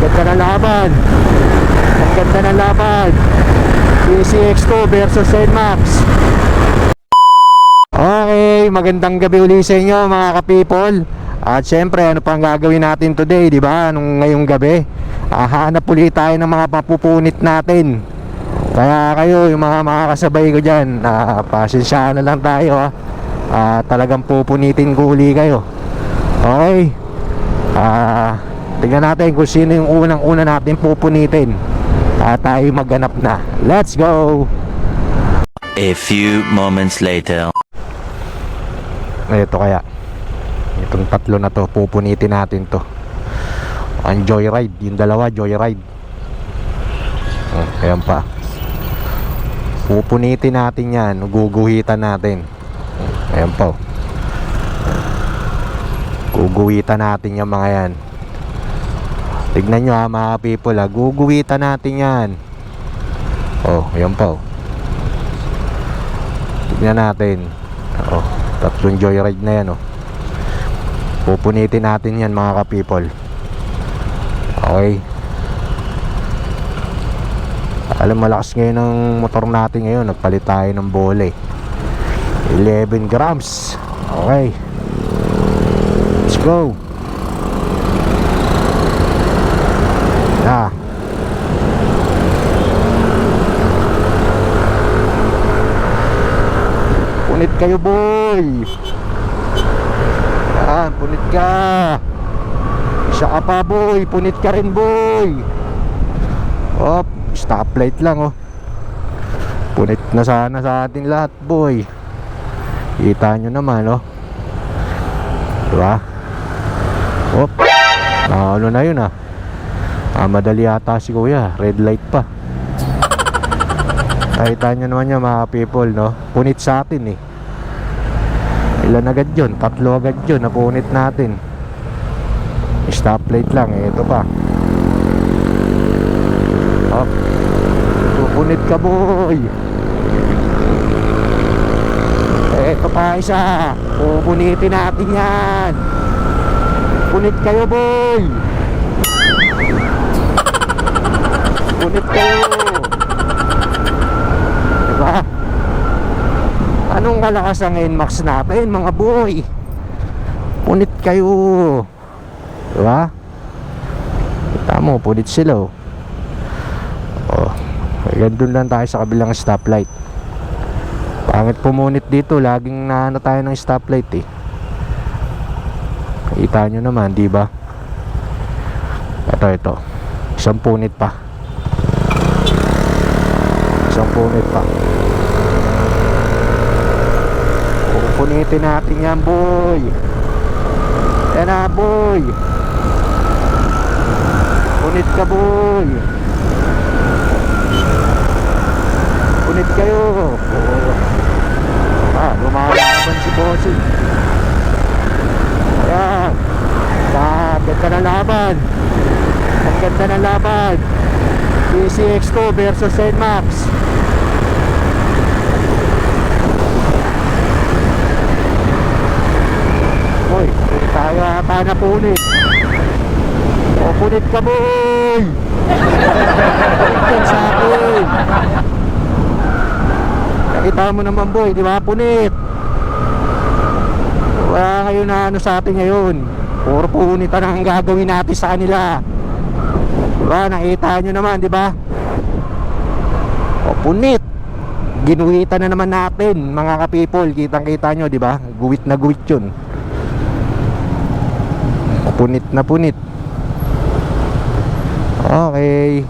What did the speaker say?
ganda ng laban. Ang ganda ng laban. PCX2 versus NMAX. Okay, magandang gabi uli sa inyo mga ka-people. At syempre, ano pang gagawin natin today, di ba? Ngayong gabi, hahanap ulit tayo ng mga papupunit natin. Kaya kayo, yung mga kasabay ko dyan, pasensyahan na lang tayo. Talagang pupunitin ko uli kayo. Okay. Tingnan natin kung sino yung unang-una natin pupunitin. Tayo maghanap na. Let's go. A few moments later. Ito kaya, itong tatlo na to, pupunitin natin to. Ang Joyride, yung dalawa Joyride. Ayan pa. Pupunitin natin yan, guguhitan natin. Ayan pa. Guguhitan natin yung mga yan. Tignan nyo mga people, guguhitan natin yan. Ayan pa. Tignan natin. Tatlong Joyride na yan. Pupunitin natin yan mga ka-people. Okay. Alam, malakas ngayon ang motor natin ngayon. Nagpalit tayo ng bole. 11 grams. Okay. Let's go. Punit kayo boy. Yan, punit ka. Isa ka pa boy. Punit ka rin boy. Stoplight lang punit na sana sa atin lahat boy. Kita nyo naman diba? Ano na yun madali yata si kuya. Red light pa. Kita nyo naman yan mga people punit sa atin Ilan agad yun? Tatlo agad yun napunit natin. Stoplight lang ito pa. Pupunit ka boy. Ito pa isa. Pupunitin natin yan. Punit kayo boy. Punit kayo. Diba? Anong kalakas ang NMAX natin mga boy? Punit kayo. Diba? Kita mo, punit sila Doon lang tayo sa kabilang stoplight. Pangit pumunit dito. Laging naano tayo ng stoplight Kita nyo naman, diba? Ito isang punit pa. Isang punit pa. Pupunitin natin yan boy. Yan na boy. Punit ka boy. Punit kayo. Lumalaban si bossing. Ayan. Ganda ng laban. Ang ganda ng laban. PCX2 versus NMAX. Boy, tayo ata na punit. Punit ka boy. Punit ka sa akin. Nakita mo naman boy, di ba? Punit. Wala kayo na sa atin ngayon. Puro punitan ang gagawin natin sa kanila. Diba? Nakita nyo naman, di ba? Punit. Ginuwitan na naman natin mga ka-people. Kitang-kita nyo, di ba? Guwit na guwit yun. Punit na punit. Okay.